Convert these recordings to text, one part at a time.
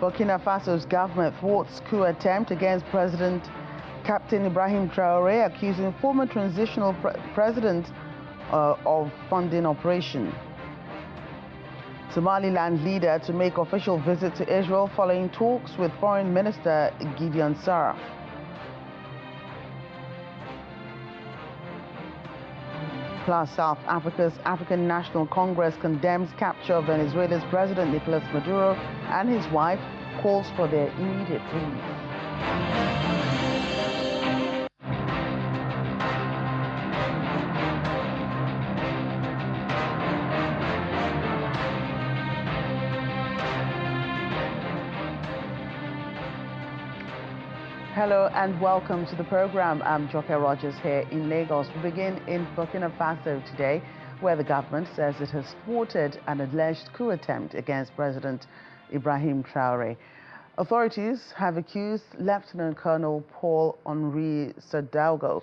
Burkina Faso's government thwarts coup attempt against President Captain Ibrahim Traoré, accusing former transitional president of funding operation. Somaliland leader to make official visit to Israel following talks with Foreign Minister Gideon Sarr. Plus, South Africa's African National Congress condemns capture of Venezuela's President Nicolas Maduro and his wife, calls for their immediate release. Hello and welcome to the program. I'm Joke Rogers here in Lagos. We begin in Burkina Faso today, where the government says it has thwarted an alleged coup attempt against President Ibrahim Traoré. Authorities have accused Lieutenant Colonel Paul-Henri Sadaugo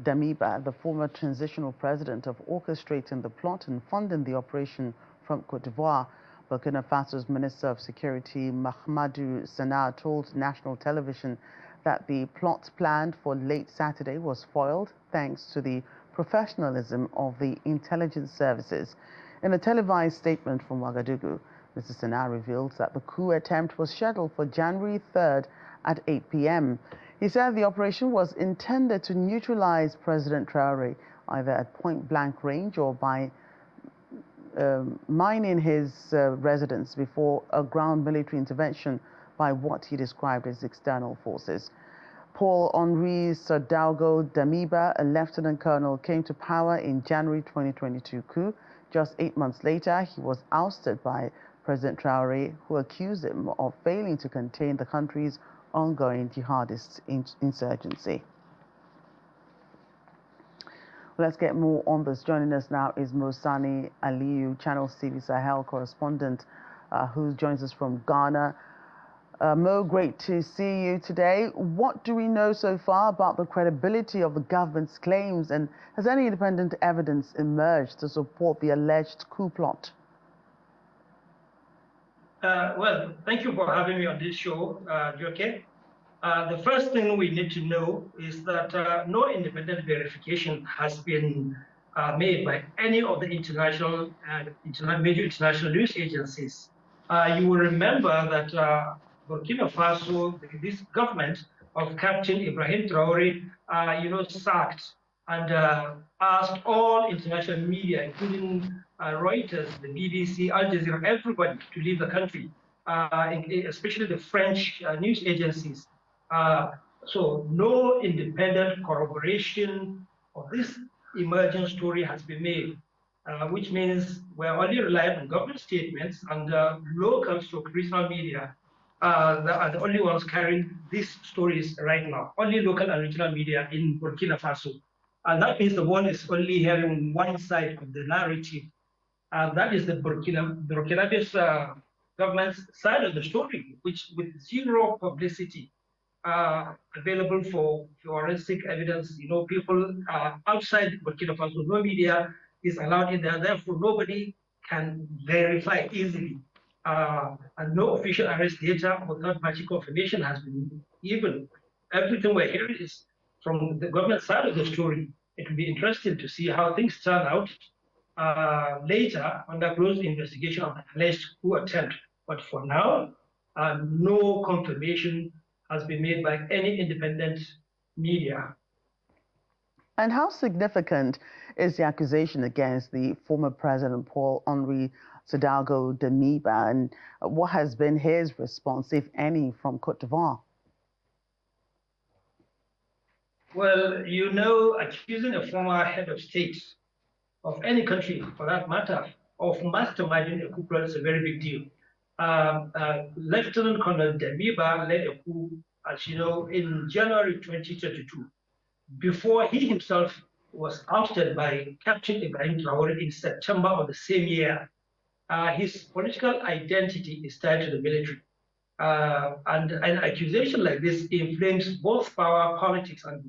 Damiba, the former transitional president, of orchestrating the plot and funding the operation from Côte d'Ivoire. Burkina Faso's Minister of Security, Mahamadou Sana, told national television that the plot planned for late Saturday was foiled thanks to the professionalism of the intelligence services. In a televised statement from Ouagadougou, Mr. Sana revealed that the coup attempt was scheduled for January 3rd at 8 p.m. He said the operation was intended to neutralize President Traoré, either at point-blank range or by mining his residence before a ground military intervention by what he described as external forces. Paul-Henri Sadaugo Damiba, a lieutenant colonel, came to power in January 2022 coup. Just 8 months later, he was ousted by President Traoré, who accused him of failing to contain the country's ongoing jihadist insurgency. Let's get more on this. Joining us now is Mosani Aliyu, Channel TV Sahel correspondent, who joins us from Ghana. Mo, great to see you today. What do we know so far about the credibility of the government's claims, and has any independent evidence emerged to support the alleged coup plot? Well, thank you for having me on this show, Joke. The first thing we need to know is that no independent verification has been made by any of the major international news agencies. You will remember that Burkina Faso, this government of Captain Ibrahim Traoré, sacked and asked all international media, including Reuters, the BBC, Al Jazeera, everybody to leave the country, especially the French news agencies. So no independent corroboration of this emerging story has been made, which means we're only relying on government statements and local regional media that are the only ones carrying these stories right now. Only local and regional media in Burkina Faso. And that means the world is only hearing one side of the narrative. That is the Burkinabe's government's side of the story, which with zero publicity available for forensic evidence. People outside Burkina Faso, no media is allowed in there. Therefore, nobody can verify easily. And no official arrest data or third-party confirmation has been given. Everything we're hearing is from the government side of the story. It will be interesting to see how things turn out later under close investigation of the alleged coup attempt. But for now, no confirmation has been made by any independent media. And how significant is the accusation against the former President Paul-Henri Sadaugo Damiba, and what has been his response, if any, from Côte d'Ivoire? Well, accusing a former head of state of any country, for that matter, of masterminding a coup plot is a very big deal. Lieutenant Colonel Damiba led a coup, as you know, in January 2022, before he himself was ousted by Captain Ibrahim Traoré in September of the same year. His political identity is tied to the military. And an accusation like this inflames both power, politics, and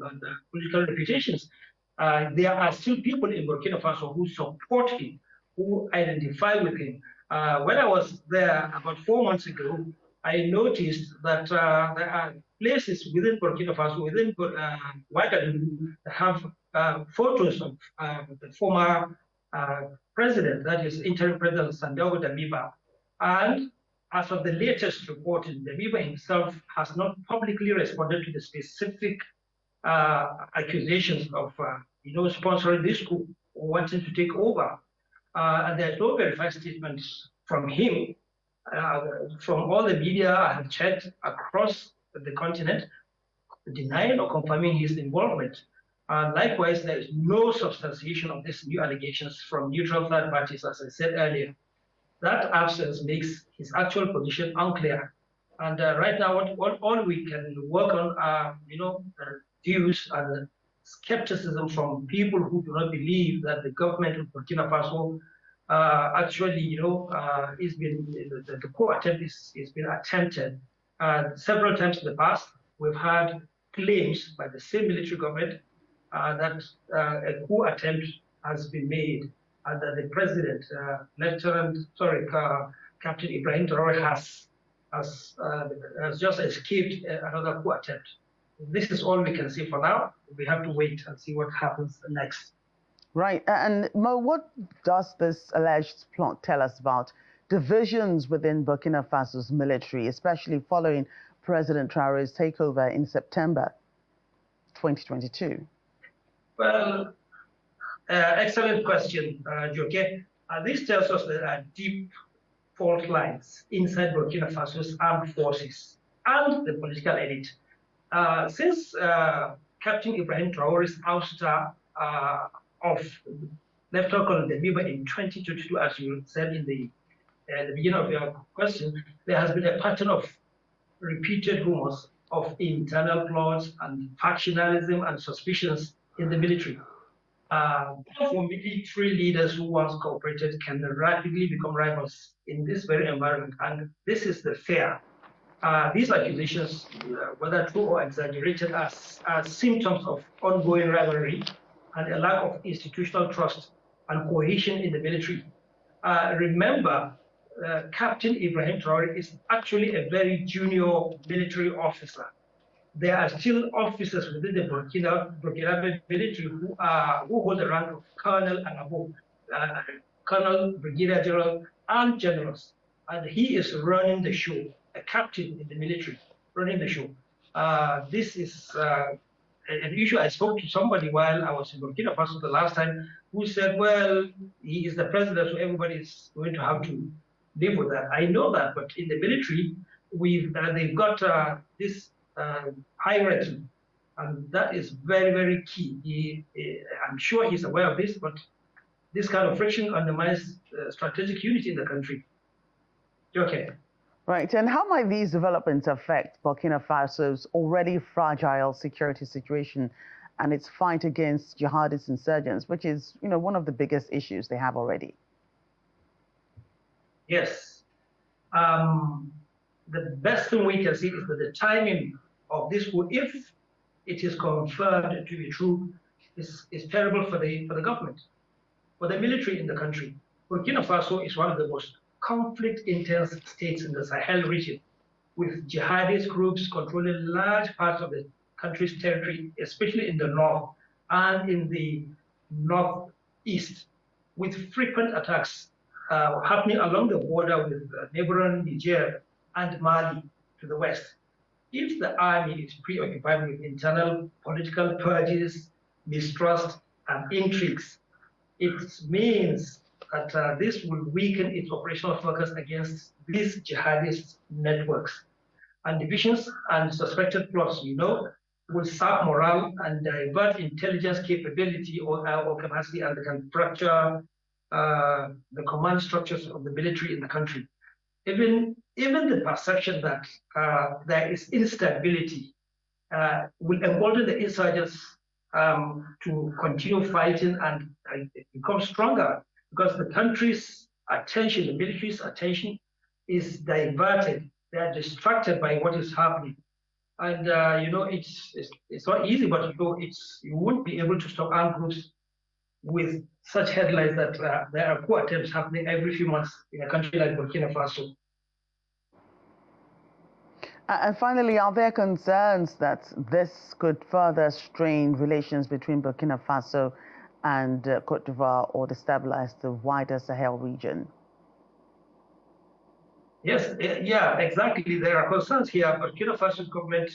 political reputations. There are still people in Burkina Faso who support him, who identify with him. When I was there about 4 months ago, I noticed that there are places within Burkina Faso, within Ouagadougou, that have photos of the former president, that is interim president Sandaogo Damiba. And as of the latest reporting, Damiba himself has not publicly responded to the specific accusations of sponsoring this coup or wanting to take over. And there's no verified statements from him. From all the media I have checked across the continent, denying or confirming his involvement. Likewise, there is no substantiation of these new allegations from neutral third parties, as I said earlier. That absence makes his actual position unclear. And right now, all we can work on are, views and skepticism from people who do not believe that the government of Burkina Faso actually, the coup attempt is been attempted several times in the past. We've had claims by the same military government that a coup attempt has been made and that the president, Captain Ibrahim Traore has just escaped another coup attempt. This is all we can say for now. We have to wait and see what happens next. Right. And Mo, what does this alleged plot tell us about divisions within Burkina Faso's military, especially following President Traore's takeover in September 2022? Well, excellent question, Joke. This tells us that there are deep fault lines inside Burkina Faso's armed forces and the political elite. Since Captain Ibrahim Traore's ouster of Lieutenant Colonel Damiba in 2022, as you said in the beginning of your question, there has been a pattern of repeated rumors of internal plots and factionalism and suspicions in the military. For military leaders who once cooperated can rapidly become rivals in this very environment, and this is the fear. These accusations, whether true or exaggerated, are symptoms of ongoing rivalry and a lack of institutional trust and cohesion in the military. Remember, Captain Ibrahim Traore is actually a very junior military officer. There are still officers within the Burkina military who hold the rank of colonel and above, colonel, brigadier general, and generals. And he is running the show, a captain in the military, running the show. This is an issue. I spoke to somebody while I was in Burkina Faso the last time who said, well, he is the president, so everybody is going to have to live with that. I know that, but in the military, they've got this hierarchy, and that is very, very key. I'm sure he's aware of this, but this kind of friction undermines strategic unity in the country. Okay. Right, and how might these developments affect Burkina Faso's already fragile security situation and its fight against jihadist insurgents, which is, one of the biggest issues they have already? Yes. The best thing we can see is that the timing of this coup, if it is confirmed to be true, is terrible for the government, for the military in the country. Burkina Faso is one of the most conflict-intense states in the Sahel region, with jihadist groups controlling large parts of the country's territory, especially in the north and in the northeast, with frequent attacks happening along the border with neighboring Niger and Mali to the west. If the army is preoccupied with internal political purges, mistrust, and intrigues, it means that this will weaken its operational focus against these jihadist networks. And divisions and suspected plots, will sap morale and divert intelligence capability or capacity, and they can fracture the command structures of the military in the country. Even the perception that there is instability will embolden the insurgents to continue fighting and become stronger, because the country's attention, the military's attention, is diverted. They are distracted by what is happening, and it's not easy, but you won't be able to stop armed groups with such headlines that there are coup attempts happening every few months in a country like Burkina Faso. And finally, are there concerns that this could further strain relations between Burkina Faso and Cote d'Ivoire or destabilize the wider Sahel region? Yes, yeah, exactly. There are concerns here. Burkina Faso government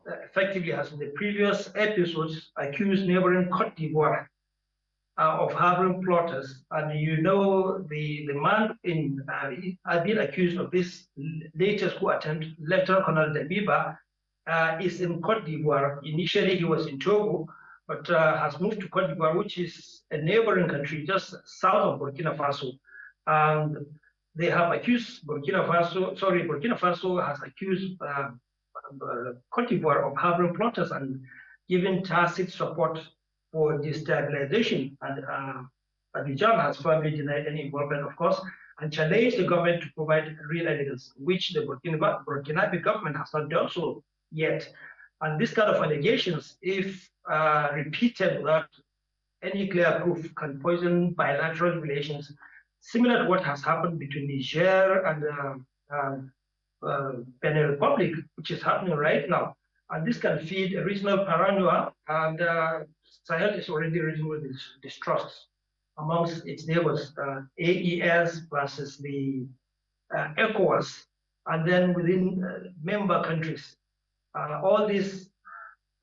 effectively has in the previous episodes accused neighboring Cote d'Ivoire of harboring plotters. And you know, the man has been accused of this latest coup attempt, Lieutenant Colonel Dabiba, is in Cote d'Ivoire. Initially, he was in Togo, but has moved to Cote d'Ivoire, which is a neighboring country just south of Burkina Faso. And they have accused Burkina Faso has accused Cote d'Ivoire of harboring plotters and giving tacit support for destabilization. And Abidjan has firmly denied any involvement, of course, and challenged the government to provide real evidence, which the Burkinabe government has not done so yet. And this kind of allegations, if repeated without any clear proof, can poison bilateral relations, similar to what has happened between Niger and Benin Republic, which is happening right now. And this can feed a regional paranoia, and Sahel is already ridden with distrust amongst its neighbors, AES versus the ECOWAS, and then within member countries. All this,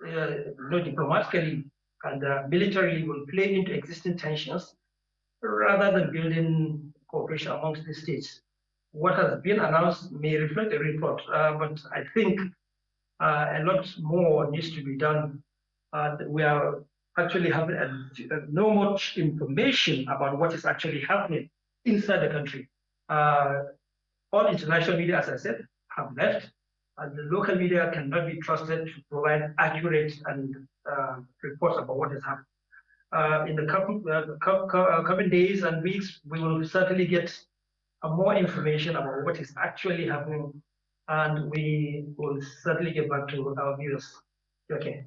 diplomatically and militarily, will play into existing tensions rather than building cooperation amongst the states. What has been announced may reflect a report, but I think a lot more needs to be done. We are actually having no much information about what is actually happening inside the country. All international media, as I said, have left, and the local media cannot be trusted to provide accurate and reports about what is happening. In the coming days and weeks, we will certainly get more information about what is actually happening, and we will certainly get back to our viewers. Okay.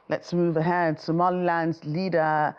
Let's move ahead. Somaliland's leader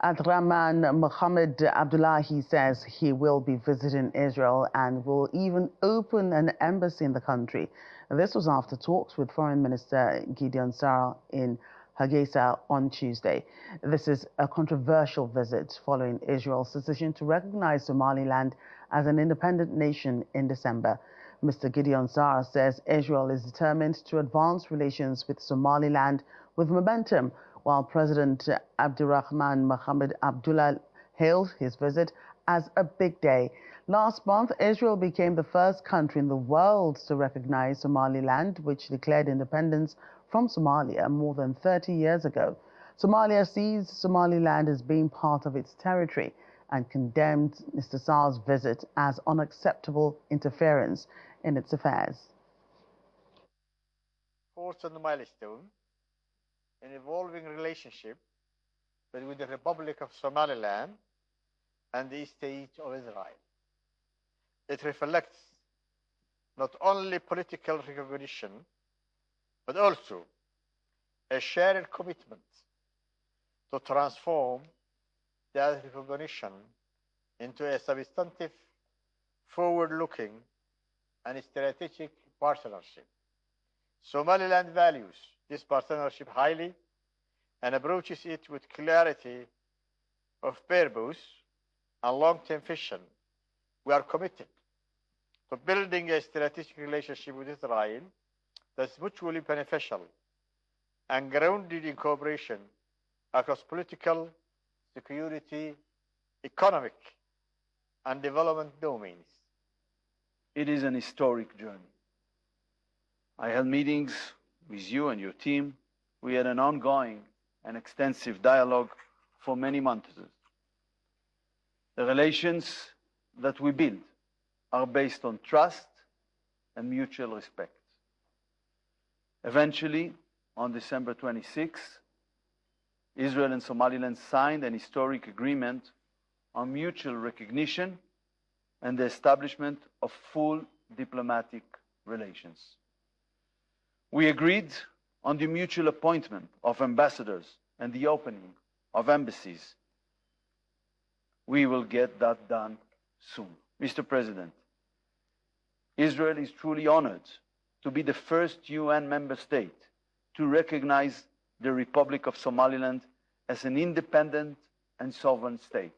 Abdrahman Mohamed Abdullahi says he will be visiting Israel and will even open an embassy in the country. This was after talks with Foreign Minister Gideon Saar in Hargeisa on Tuesday. This is a controversial visit following Israel's decision to recognize Somaliland as an independent nation in December. Mr. Gideon Saar says Israel is determined to advance relations with Somaliland with momentum, while President Abdrahman Mohamed Abdullahi hailed his visit as a big day. Last month, Israel became the first country in the world to recognize Somaliland, which declared independence from Somalia more than 30 years ago. Somalia sees Somaliland as being part of its territory and condemned Mr. Saar's visit as unacceptable interference in its affairs. Important milestone in evolving relationship between the Republic of Somaliland and the State of Israel. It reflects not only political recognition, but also a shared commitment to transform that recognition into a substantive, forward-looking, and strategic partnership. Somaliland values this partnership highly and approaches it with clarity of purpose and long-term vision. We are committed to building a strategic relationship with Israel that's mutually beneficial and grounded in cooperation across political, security, economic, and development domains. It is an historic journey. I held meetings with you and your team. We had an ongoing and extensive dialogue for many months. The relations that we build are based on trust and mutual respect. Eventually, on December 26, Israel and Somaliland signed an historic agreement on mutual recognition and the establishment of full diplomatic relations. We agreed on the mutual appointment of ambassadors and the opening of embassies. We will get that done soon. Mr. President, Israel is truly honored to be the first UN member state to recognize the Republic of Somaliland as an independent and sovereign state.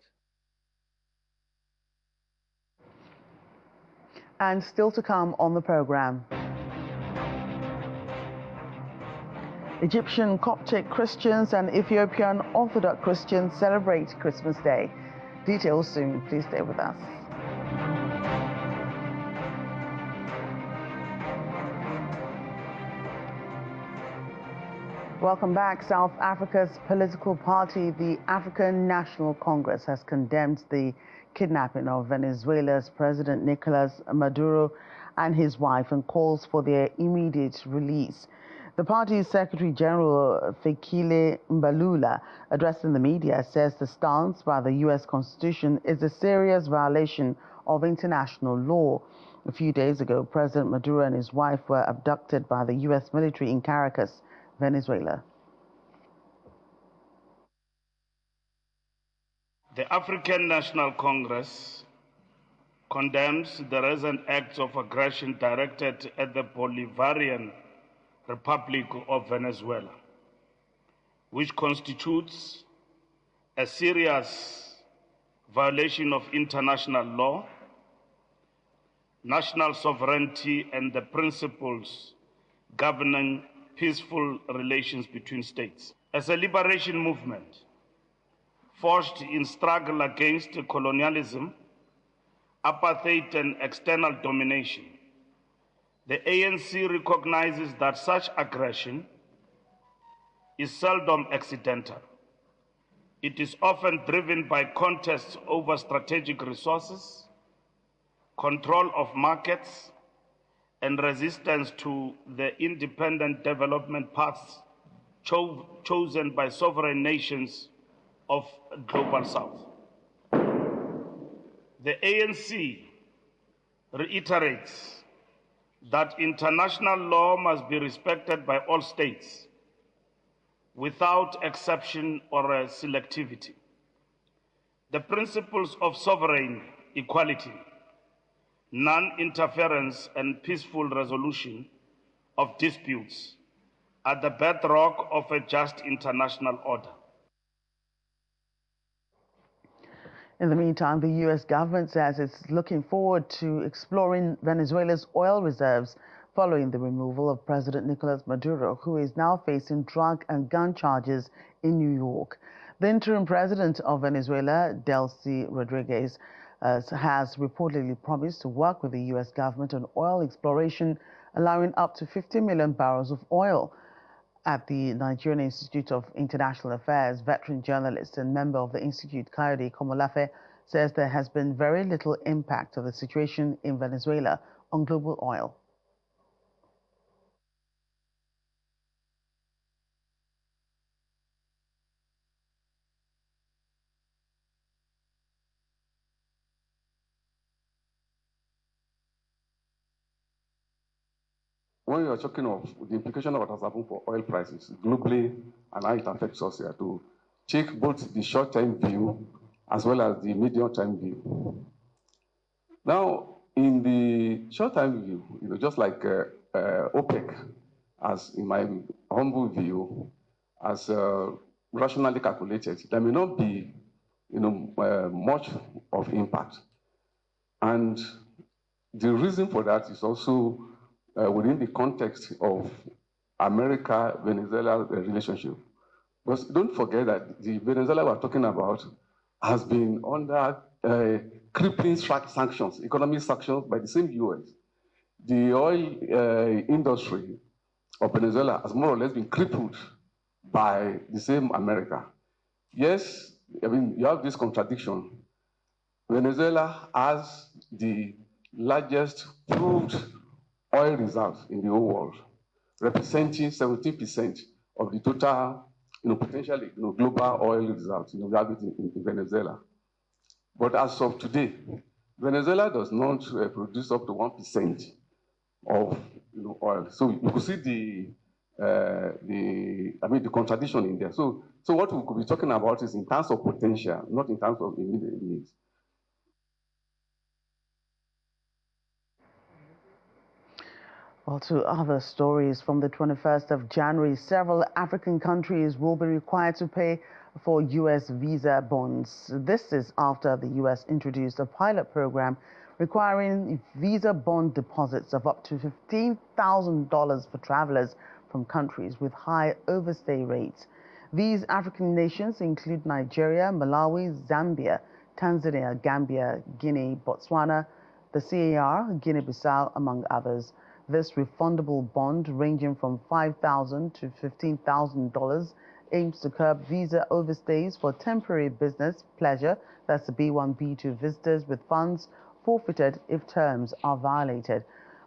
And still to come on the program. Egyptian Coptic Christians and Ethiopian Orthodox Christians celebrate Christmas Day. Details soon. Please stay with us. Welcome back. South Africa's political party, the African National Congress, has condemned the kidnapping of Venezuela's President Nicolas Maduro and his wife and calls for their immediate release. The party's Secretary General Fikile Mbalula, addressing the media, says the stance by the U.S. Constitution is a serious violation of international law. A few days ago, President Maduro and his wife were abducted by the U.S. military in Caracas, Venezuela. The African National Congress condemns the recent acts of aggression directed at the Bolivarian Republic of Venezuela, which constitutes a serious violation of international law, national sovereignty, and the principles governing peaceful relations between states. As a liberation movement forged in struggle against colonialism, apartheid, and external domination, the ANC recognizes that such aggression is seldom accidental. It is often driven by contests over strategic resources, control of markets, and resistance to the independent development paths chosen by sovereign nations of Global South. The ANC reiterates that international law must be respected by all states without exception or selectivity. The principles of sovereign equality, non-interference, and peaceful resolution of disputes are the bedrock of a just international order. In the meantime, the U.S. government says it's looking forward to exploring Venezuela's oil reserves following the removal of President Nicolas Maduro, who is now facing drug and gun charges in New York. The interim president of Venezuela, Delcy Rodriguez, has reportedly promised to work with the U.S. government on oil exploration, allowing up to 50 million barrels of oil. At the Nigerian Institute of International Affairs, veteran journalist and member of the institute, Kayode Komolafe, says there has been very little impact of the situation in Venezuela on global oil. When you're talking of the implication of what has happened for oil prices globally and how it affects us here, to take both the short-term view as well as the medium-term view. Now, in the short-term view, just like OPEC, as in my humble view, as rationally calculated, there may not be much of impact. And the reason for that is also within the context of America-Venezuela relationship. Because don't forget that the Venezuela we're talking about has been under crippling sanctions, economic sanctions by the same US. The oil industry of Venezuela has more or less been crippled by the same America. Yes, I mean, you have this contradiction. Venezuela has the largest proved oil reserves in the whole world, representing 17% of the total, potentially, global oil reserves. We have it in Venezuela. But as of today, Venezuela does not produce up to 1% of oil. So you could see the contradiction in there. So what we could be talking about is in terms of potential, not in terms of immediate needs. Well, to other stories, from the 21st of January, several African countries will be required to pay for U.S. visa bonds. This is after the U.S. introduced a pilot program requiring visa bond deposits of up to $15,000 for travelers from countries with high overstay rates. These African nations include Nigeria, Malawi, Zambia, Tanzania, Gambia, Guinea, Botswana, the CAR, Guinea-Bissau, among others. This refundable bond, ranging from $5,000 to $15,000, aims to curb visa overstays for temporary business pleasure, that's the B1, B2 visitors, with funds forfeited if terms are violated.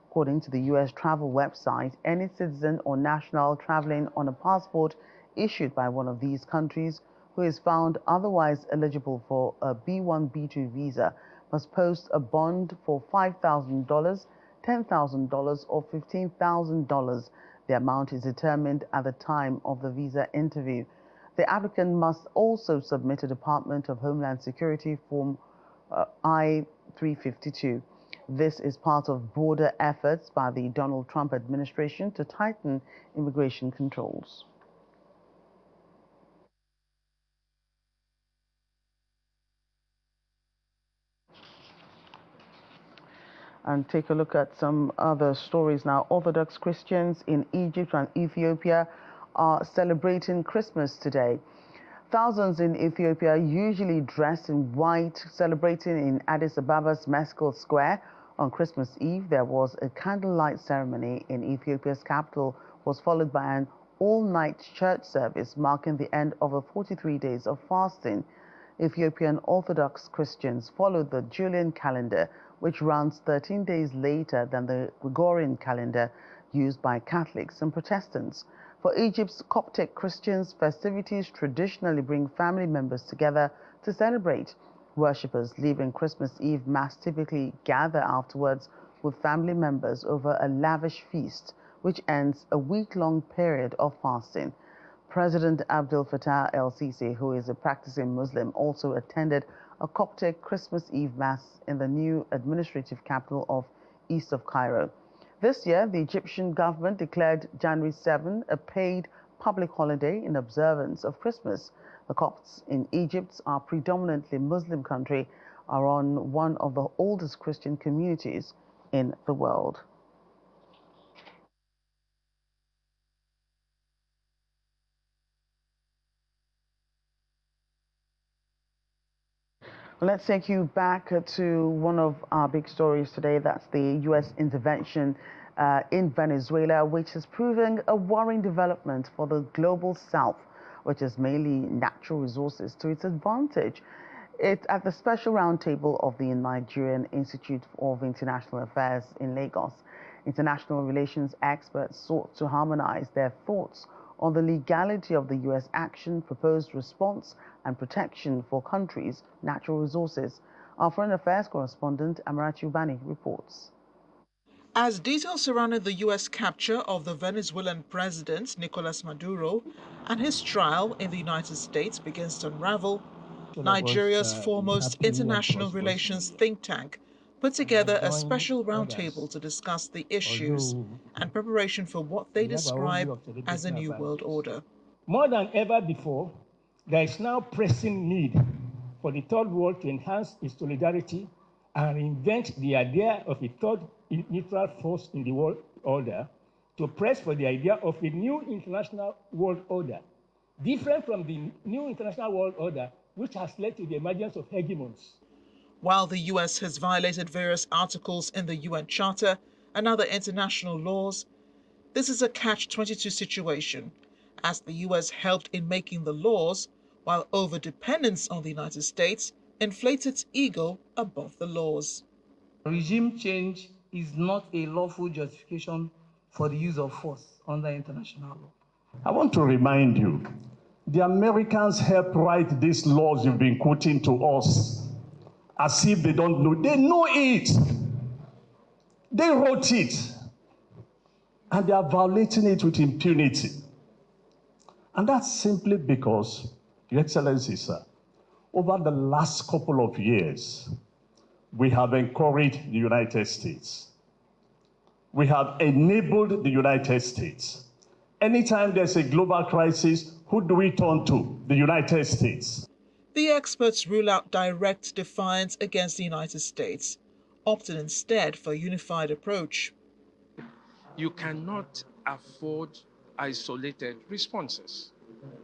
According to the U.S. travel website, any citizen or national traveling on a passport issued by one of these countries who is found otherwise eligible for a B1, B2 visa must post a bond for $5,000, $10,000 or $15,000. The amount is determined at the time of the visa interview. The applicant must also submit a Department of Homeland Security Form I-352. This is part of broader efforts by the Donald Trump administration to tighten immigration controls. And take a look at some other stories now. Orthodox Christians in Egypt and Ethiopia are celebrating Christmas today. Thousands in Ethiopia, usually dressed in white, celebrating in Addis Ababa's Meskel Square. On Christmas Eve, there was a candlelight ceremony in Ethiopia's capital, was followed by an all-night church service marking the end of 43 days of fasting. Ethiopian Orthodox Christians followed the Julian calendar, which runs 13 days later than the Gregorian calendar used by Catholics and Protestants. For Egypt's Coptic Christians, festivities traditionally bring family members together to celebrate. Worshippers leaving Christmas Eve Mass typically gather afterwards with family members over a lavish feast, which ends a week-long period of fasting. President Abdel Fattah el-Sisi, who is a practicing Muslim, also attended a Coptic Christmas Eve Mass in the new administrative capital of east of Cairo. This year, the Egyptian government declared January 7 a paid public holiday in observance of Christmas. The Copts in Egypt, our predominantly Muslim country, are on one of the oldest Christian communities in the world. Let's take you back to one of our big stories today. That's the U.S. intervention in Venezuela, which is proving a worrying development for the global South, which has mainly natural resources to its advantage. It's at the special roundtable of the Nigerian Institute of International Affairs in Lagos. International relations experts sought to harmonize their thoughts on the legality of the U.S. action, proposed response, and protection for countries' natural resources. Our Foreign Affairs correspondent, Amarachi Ubani, reports. As details surrounding the U.S. capture of the Venezuelan president, Nicolas Maduro, and his trial in the United States begins to unravel, Nigeria's foremost international relations think tank put together a special roundtable to discuss the issues and preparation for what they describe as a new world order. More than ever before, there is now pressing need for the third world to enhance its solidarity and invent the idea of a third neutral force in the world order, to press for the idea of a new international world order, different from the new international world order, which has led to the emergence of hegemons. While the U.S. has violated various articles in the UN Charter and other international laws, this is a catch-22 situation, as the U.S. helped in making the laws, while over-dependence on the United States inflates its ego above the laws. Regime change is not a lawful justification for the use of force under international law. I want to remind you, the Americans helped write these laws you've been quoting to us as if they don't know. They know it. They wrote it. and they are violating it with impunity. And that's simply because, Your Excellency, sir, over the last couple of years, we have encouraged the United States. We have enabled the United States. Anytime there's a global crisis, who do we turn to? The United States. The experts rule out direct defiance against the United States, opting instead for a unified approach. You cannot afford isolated responses.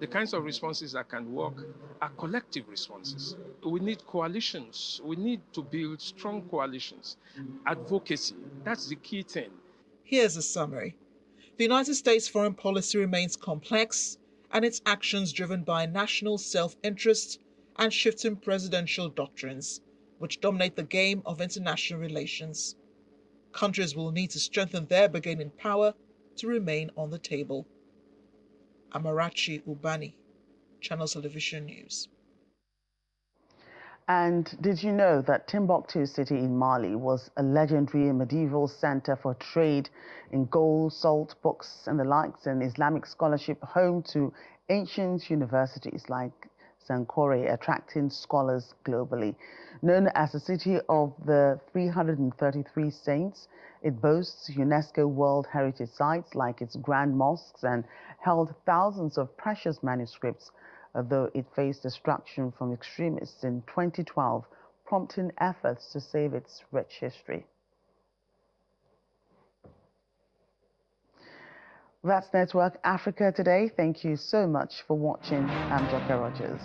The kinds of responses that can work are collective responses. We need coalitions. We need to build strong coalitions. Advocacy, that's the key thing. Here's a summary. The United States foreign policy remains complex, and its actions driven by national self-interest and shifting presidential doctrines, which dominate the game of international relations. Countries will need to strengthen their bargaining power to remain on the table. Amarachi Ubani, Channels Television News. And did you know that Timbuktu city in Mali was a legendary medieval center for trade in gold, salt, books and the likes, and Islamic scholarship, home to ancient universities like Sankore, attracting scholars globally. Known as the city of the 333 saints, it boasts UNESCO World Heritage sites like its grand mosques and held thousands of precious manuscripts, although it faced destruction from extremists in 2012, prompting efforts to save its rich history. That's Network Africa today. Thank you so much for watching. I'm Joke Rogers.